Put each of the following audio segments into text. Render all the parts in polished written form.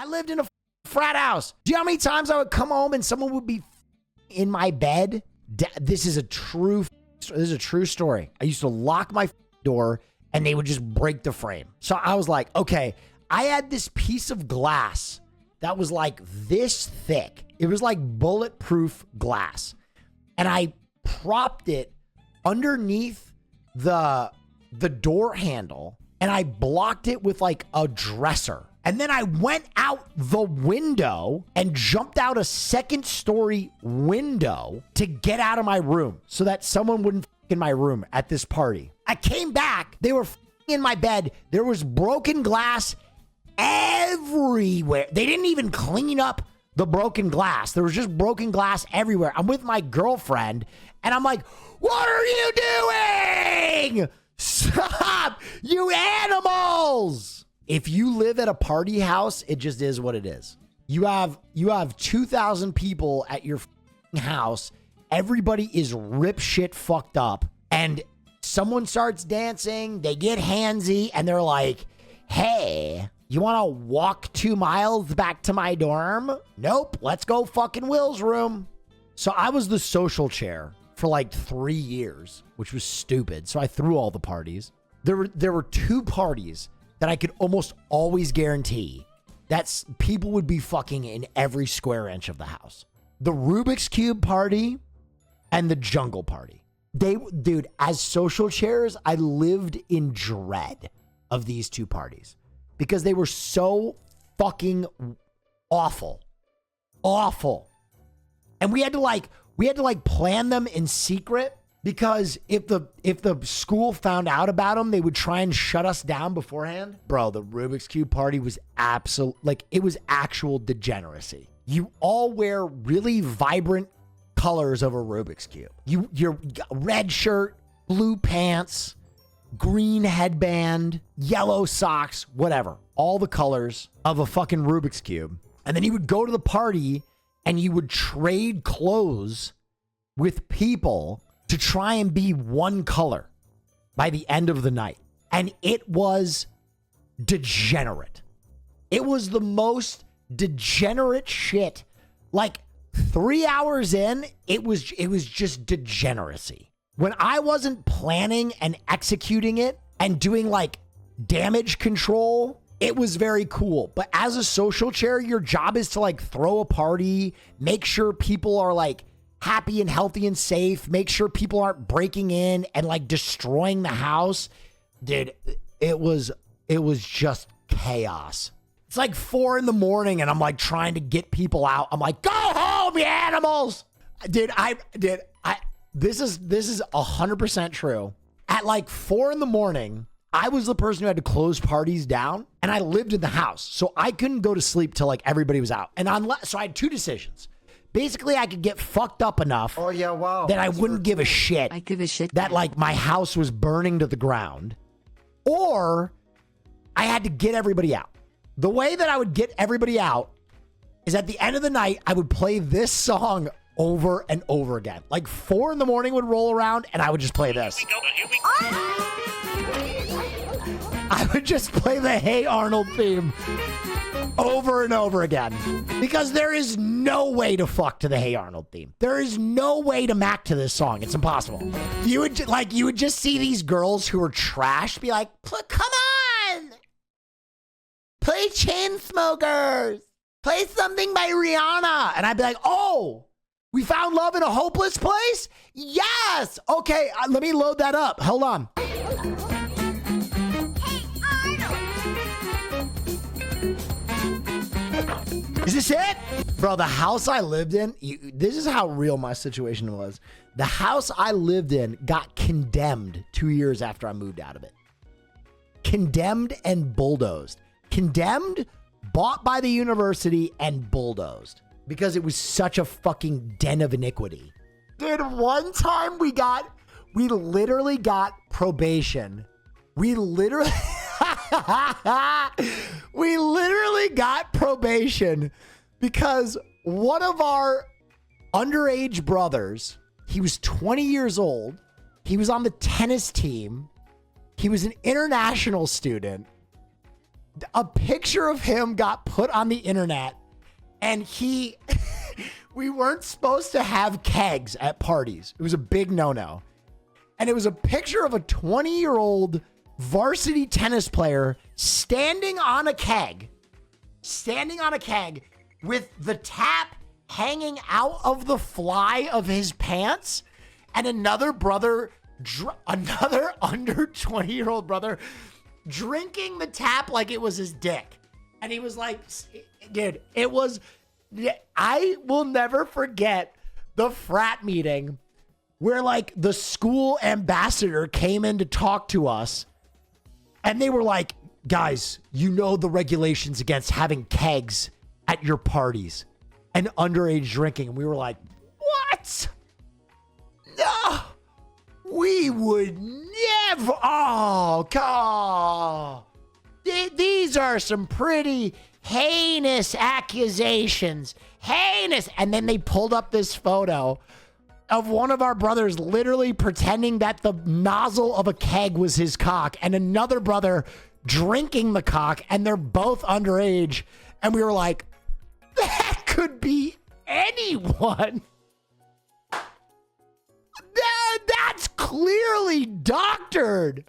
I lived in a frat house. Do you know how many times I would come home and someone would be in my bed? This is a true story. I used to lock my door and they would just break the frame. So I was like, okay, I had this piece of glass that was like this thick. It was like bulletproof glass. And I propped it underneath the door handle and I blocked it with like a dresser. And then I went out the window and jumped out a second story window to get out of my room so that someone wouldn't in my room at this party. I came back. They were in my bed. There was broken glass everywhere. They didn't even clean up the broken glass. There was just broken glass everywhere. I'm with my girlfriend and I'm like, what are you doing? Stop, you animals. If you live at a party house, it just is what it is. You have 2,000 people at your house. Everybody is rip shit fucked up. And someone starts dancing. They get handsy and they're like, hey, you want to walk 2 miles back to my dorm? Nope. Let's go fucking Will's room. So I was the social chair for like 3 years, which was stupid. So I threw all the parties. There were 2 parties that I could almost always guarantee that people would be fucking in every square inch of the house. The Rubik's Cube party and the jungle party. Dude, as social chairs, I lived in dread of these 2 parties because they were so fucking awful. Awful. And we had to plan them in secret because if the school found out about them, they would try and shut us down beforehand. Bro, the Rubik's Cube party was it was actual degeneracy. You all wear really vibrant colors of a Rubik's Cube. You're red shirt, blue pants, green headband, yellow socks, whatever. All the colors of a fucking Rubik's Cube. And then you would go to the party and you would trade clothes with people to try and be one color by the end of the night. And it was degenerate. It was the most degenerate shit. Like 3 hours in, it was just degeneracy. When I wasn't planning and executing it and doing like damage control, it was very cool. But as a social chair, your job is to like throw a party, make sure people are like happy and healthy and safe, make sure people aren't breaking in and like destroying the house. Dude, it was just chaos. It's like 4 a.m. and I'm like trying to get people out. I'm like, go home, you animals. This is 100% true. At like 4 a.m, I was the person who had to close parties down and I lived in the house. So I couldn't go to sleep till like everybody was out. And so I had 2 decisions. Basically, I could get fucked up enough that I wouldn't give a shit. I give a shit that like my house was burning to the ground. Or I had to get everybody out. The way that I would get everybody out is at the end of the night, I would play this song over and over again. Like 4 a.m. would roll around and I would just play this. I would just play the Hey Arnold theme over and over again because there is no way to fuck to the Hey Arnold theme. There is no way to mac to this song. It's impossible. You would just see these girls who are trash be like, come on, play Chainsmokers, play something by Rihanna. And I'd be like, oh, we found love in a hopeless place? Yes. Okay, let me load that up. Hold on. Is this it? Bro, the house I lived in, this is how real my situation was. The house I lived in got condemned 2 years after I moved out of it. Condemned and bulldozed. Condemned, bought by the university, and bulldozed. Because it was such a fucking den of iniquity. Dude, one time we literally got probation. We literally got probation because one of our underage brothers, he was 20 years old. He was on the tennis team. He was an international student. a picture of him got put on the internet, and we weren't supposed to have kegs at parties. It was a big no-no. And it was a picture of a 20-year-old varsity tennis player standing on a keg with the tap hanging out of the fly of his pants, and another brother, another under 20-year-old brother, drinking the tap like it was his dick. And he was like, dude, it was, I will never forget the frat meeting where like the school ambassador came in to talk to us, and they were like, guys, you know the regulations against having kegs at your parties and underage drinking. And we were like, what? No, we would never. Oh, God. These are some pretty heinous accusations. Heinous. And then they pulled up this photo of one of our brothers literally pretending that the nozzle of a keg was his cock, and another brother drinking the cock, and they're both underage. And we were like, that could be anyone. That's clearly doctored.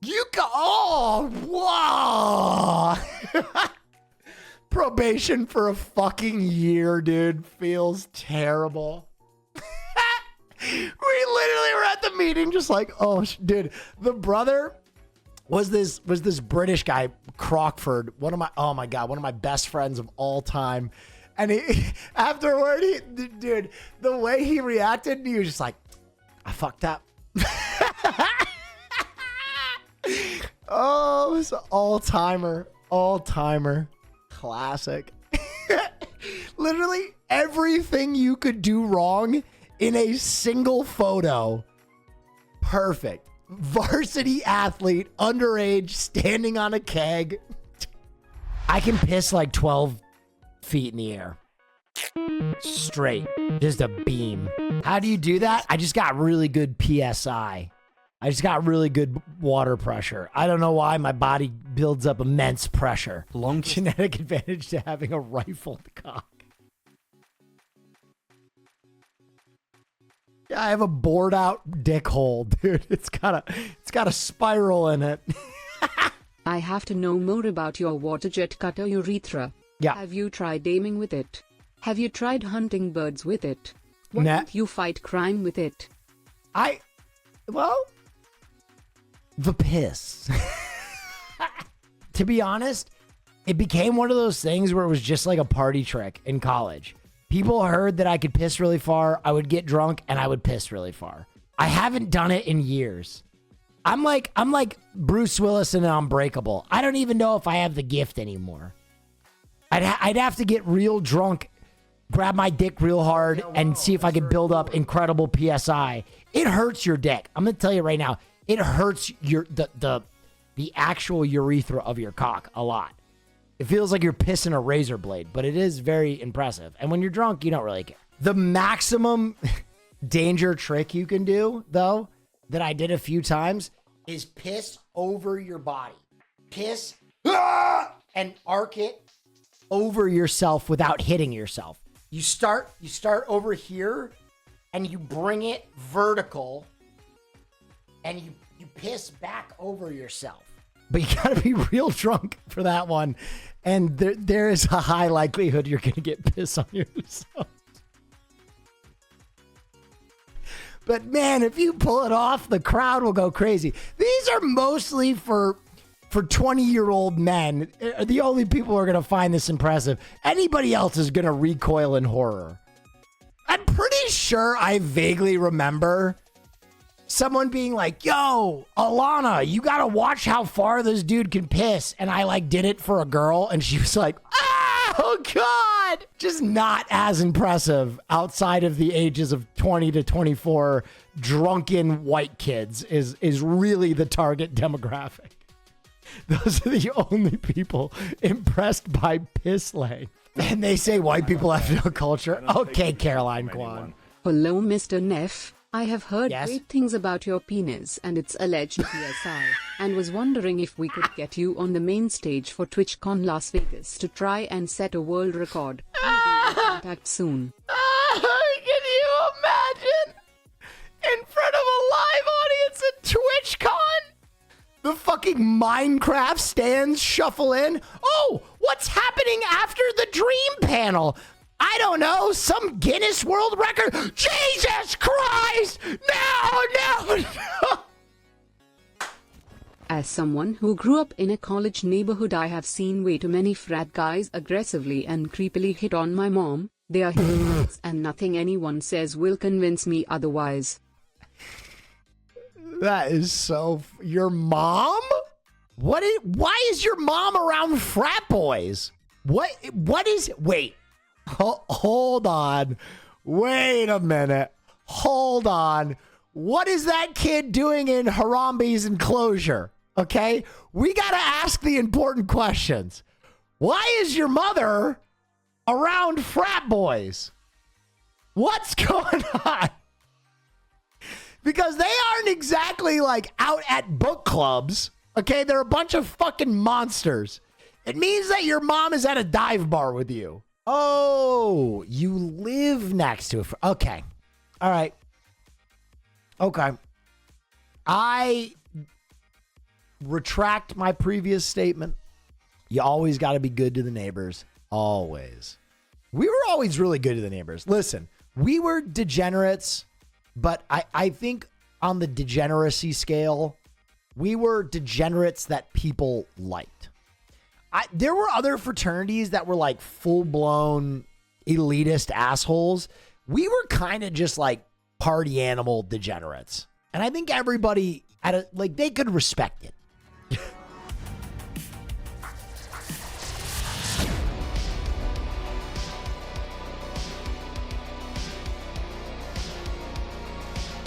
You go, oh, whoa. Probation for a fucking year, dude. Feels terrible. We literally were at the meeting just like, oh, dude. The brother was this British guy, Crockford, one of my best friends of all time. And afterward, dude, the way he reacted, he was just like, I fucked up. Oh, it was an all-timer, classic. Literally everything you could do wrong in a single photo. Perfect. Varsity athlete, underage, standing on a keg. I can piss like 12 feet in the air. Straight. Just a beam. How do you do that? I just got really good PSI. I just got really good water pressure. I don't know why my body builds up immense pressure. Long genetic advantage to having a rifled cock. Yeah, I have a bored out dick hole, dude. It's got a spiral in it. I have to know more about your water jet cutter urethra. Yeah. Have you tried aiming with it? Have you tried hunting birds with it? Why don't you fight crime with it? The piss. To be honest, it became one of those things where it was just like a party trick in college. People heard that I could piss really far. I would get drunk and I would piss really far. I haven't done it in years. I'm like Bruce Willis in Unbreakable. I don't even know if I have the gift anymore. I'd have to get real drunk, grab my dick real hard, and see if I could build up incredible PSI. It hurts your dick. I'm gonna tell you right now. It hurts the actual urethra of your cock a lot. It feels like you're pissing a razor blade, but it is very impressive. And when you're drunk, you don't really care. The maximum danger trick you can do, though, that I did a few times, is piss over your body. Piss and arc it over yourself without hitting yourself. You start over here and you bring it vertical and you piss back over yourself. But you gotta be real drunk for that one. And there is a high likelihood you're gonna get piss on yourself. But man, if you pull it off, the crowd will go crazy. These are mostly for 20-year-old men. Are the only people who are gonna find this impressive. Anybody else is gonna recoil in horror. I'm pretty sure I vaguely remember someone being like, yo, Alana, you gotta watch how far this dude can piss. And I like did it for a girl and she was like, oh God. Just not as impressive outside of the ages of 20 to 24 drunken white kids is really the target demographic. Those are the only people impressed by piss length. And they say white people have no culture. Okay, Caroline Kwan. Hello, Mr. Neff. I have heard Yes? great things about your penis and its alleged PSI, and was wondering if we could get you on the main stage for TwitchCon Las Vegas to try and set a world record. We'll be in contact soon. Can you imagine? In front of a live audience at TwitchCon? The fucking Minecraft stands shuffle in. Oh, what's happening after the dream panel? I don't know, some Guinness World Record? Jesus Christ! No! As someone who grew up in a college neighborhood, I have seen way too many frat guys aggressively and creepily hit on my mom. They are hypocrites and nothing anyone says will convince me otherwise. That is so... Your mom? Why is your mom around frat boys? What is... Wait. Hold on. Wait a minute. Hold on. What is that kid doing in Harambe's enclosure? Okay? We got to ask the important questions. Why is your mother around frat boys? What's going on? Because they aren't exactly like out at book clubs. Okay? They're a bunch of fucking monsters. It means that your mom is at a dive bar with you. Oh, you live next to it. Okay. All right. Okay. I retract my previous statement. You always got to be good to the neighbors. Always. We were always really good to the neighbors. Listen, we were degenerates, but I think on the degeneracy scale, we were degenerates that people liked. There were other fraternities that were like full-blown elitist assholes. We were kind of just like party animal degenerates. And I think everybody they could respect it.